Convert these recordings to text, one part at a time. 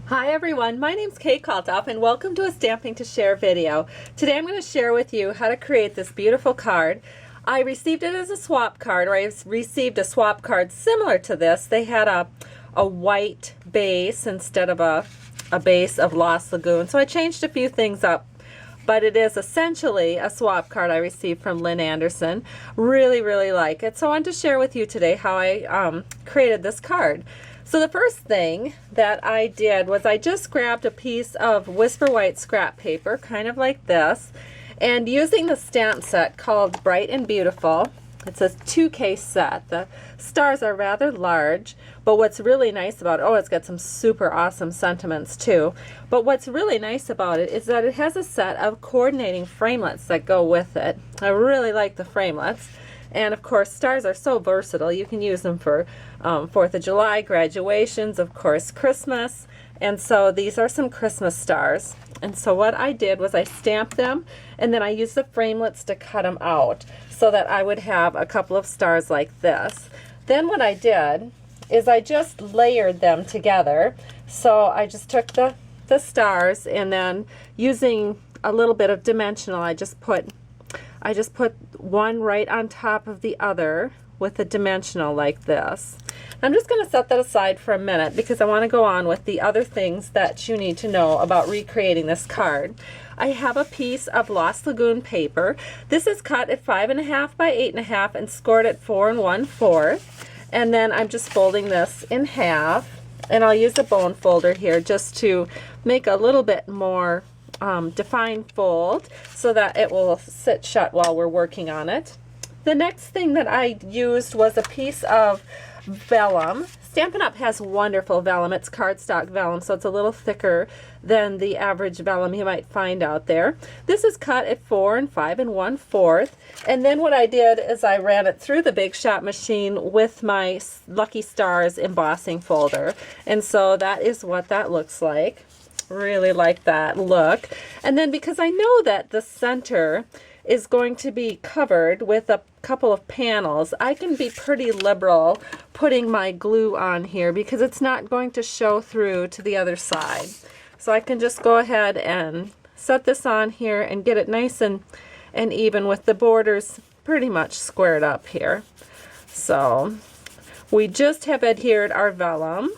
Hi everyone, my name's Kate Kalthoff and welcome to a Stamping to Share video. Today I'm going to share with you how to create this beautiful card. I received it as a swap card, or I received a swap card similar to this. They had a white base instead of a base of Lost Lagoon, so I changed a few things up. But it is essentially a swap card I received from Lynn Anderson. Really like it. So I wanted to share with you today how I created this card. So the first thing that I did was I just grabbed a piece of Whisper White scrap paper, kind of like this, and using the stamp set called Bright and Beautiful. It's a 2K set. The stars are rather large, but what's really nice about it, oh, it's got some super awesome sentiments too, but what's really nice about it is that it has a set of coordinating framelits that go with it. I really like the framelits. And of course, stars are so versatile. You can use them for 4th of July, graduations, of course, Christmas. And so these are some Christmas stars. And so what I did was I stamped them, and then I used the framelits to cut them out so that I would have a couple of stars like this. Then what I did is I just layered them together. So I just took the stars, and then using a little bit of dimensional, I just put one right on top of the other with a dimensional like this. I'm just going to set that aside for a minute because I want to go on with the other things that you need to know about recreating this card. I have a piece of Lost Lagoon paper. This is cut at 5.5 by 8.5 and scored at 4 1/4. And then I'm just folding this in half, and I'll use a bone folder here just to make a little bit more defined fold so that it will sit shut while we're working on it. The next thing that I used was a piece of vellum. Stampin' Up! Has wonderful vellum. It's cardstock vellum, so it's a little thicker than the average vellum you might find out there. This is cut at 4 5 1/4. And then what I did is I ran it through the Big Shot machine with my Lucky Stars embossing folder. And so that is what that looks like. Really like that look. And then because I know that the center is going to be covered with a couple of panels, I can be pretty liberal putting my glue on here because it's not going to show through to the other side. So I can just go ahead and set this on here and get it nice and even with the borders pretty much squared up here. So we just have adhered our vellum,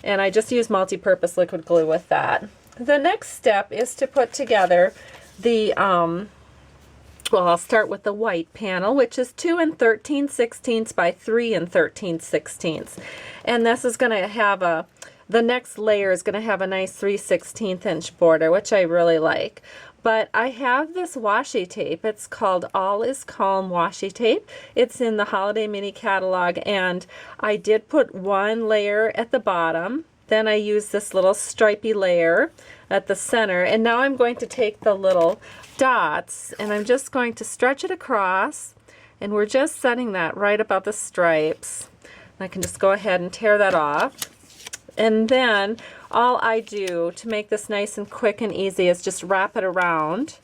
and I just use multi-purpose liquid glue with that. The next step is to put together the well, I'll start with the white panel, which is 2 13/16 by 3 13/16. And this is going to have the next layer is going to have a nice 3/16 inch border, which I really like. But I have this washi tape. It's called All Is Calm washi tape. It's in the Holiday Mini Catalog, and I did put one layer at the bottom. Then I used this little stripy layer at the center, and now I'm going to take the little dots and I'm just going to stretch it across, and we're just setting that right above the stripes. And I can just go ahead and tear that off. And then all I do to make this nice and quick and easy is just wrap it around,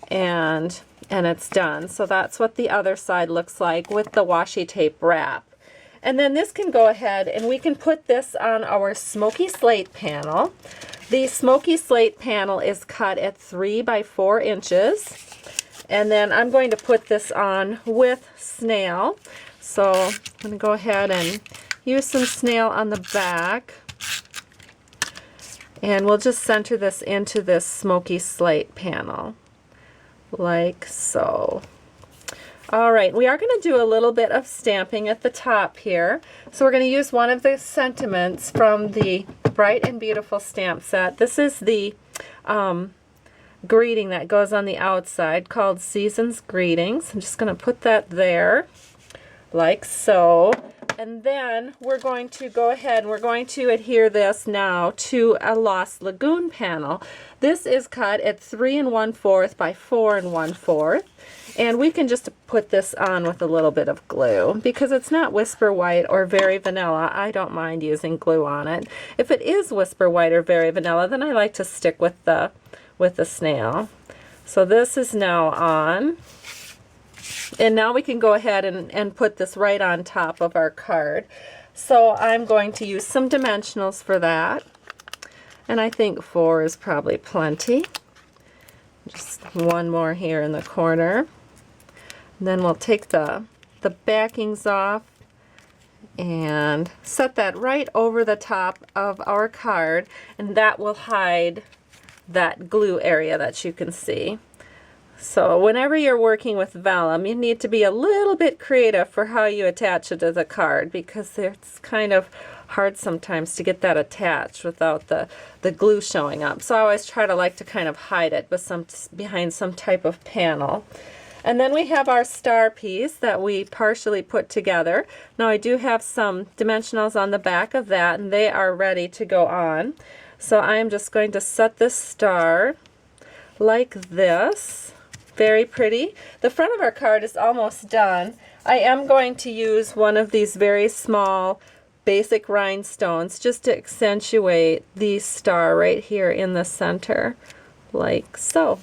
and it's done. So that's what the other side looks like with the washi tape wrap. And then this can go ahead and we can put this on our smoky slate panel. The smoky slate panel is cut at 3 by 4 inches. And then I'm going to put this on with snail. So I'm going to go ahead and use some snail on the back. And we'll just center this into this smoky slate panel, like so. All right, we are going to do a little bit of stamping at the top here. So we're going to use one of the sentiments from the Bright and Beautiful stamp set. This is the greeting that goes on the outside called Season's Greetings. I'm just going to put that there, like so. And then we're going to go ahead and we're going to adhere this now to a Lost Lagoon panel. This is cut at 3 1/4 by 4 1/4. And we can just put this on with a little bit of glue. Because it's not Whisper White or Very Vanilla, I don't mind using glue on it. If it is Whisper White or Very Vanilla, then I like to stick with the snail. So this is now on. And now we can go ahead and put this right on top of our card. So I'm going to use some dimensionals for that. And I think 4 is probably plenty. Just one more here in the corner. And then we'll take the backings off and set that right over the top of our card, and that will hide that glue area that you can see. So whenever you're working with vellum, you need to be a little bit creative for how you attach it to the card, because it's kind of hard sometimes to get that attached without the glue showing up. So I always try to kind of hide it with behind some type of panel. And then we have our star piece that we partially put together. Now I do have some dimensionals on the back of that, and they are ready to go on. So I am just going to set this star like this. Very pretty. The front of our card is almost done. I am going to use one of these very small basic rhinestones just to accentuate the star right here in the center, like so.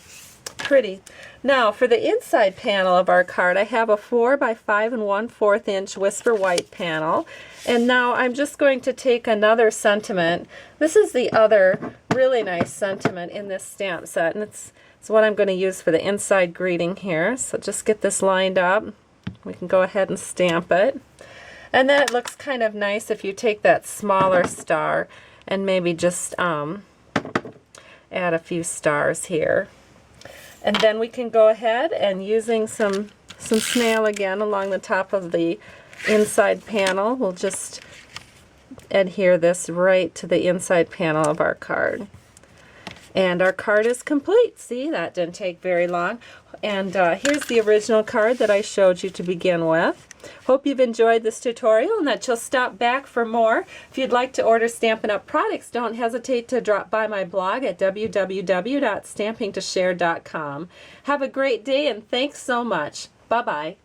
Pretty. Now for the inside panel of our card, I have a 4 by 5 1/4 inch Whisper White panel. And now I'm just going to take another sentiment. This is the other really nice sentiment in this stamp set, and it's what I'm going to use for the inside greeting here. So just get this lined up. We can go ahead and stamp it. And then it looks kind of nice if you take that smaller star and maybe just add a few stars here. And then we can go ahead and using some snail again along the top of the inside panel, we'll just adhere this right to the inside panel of our card. And our card is complete. See, that didn't take very long. And here's the original card that I showed you to begin with. Hope you've enjoyed this tutorial and that you'll stop back for more. If you'd like to order Stampin' Up! Products, don't hesitate to drop by my blog at www.stampingtoshare.com. Have a great day and thanks so much. Bye-bye.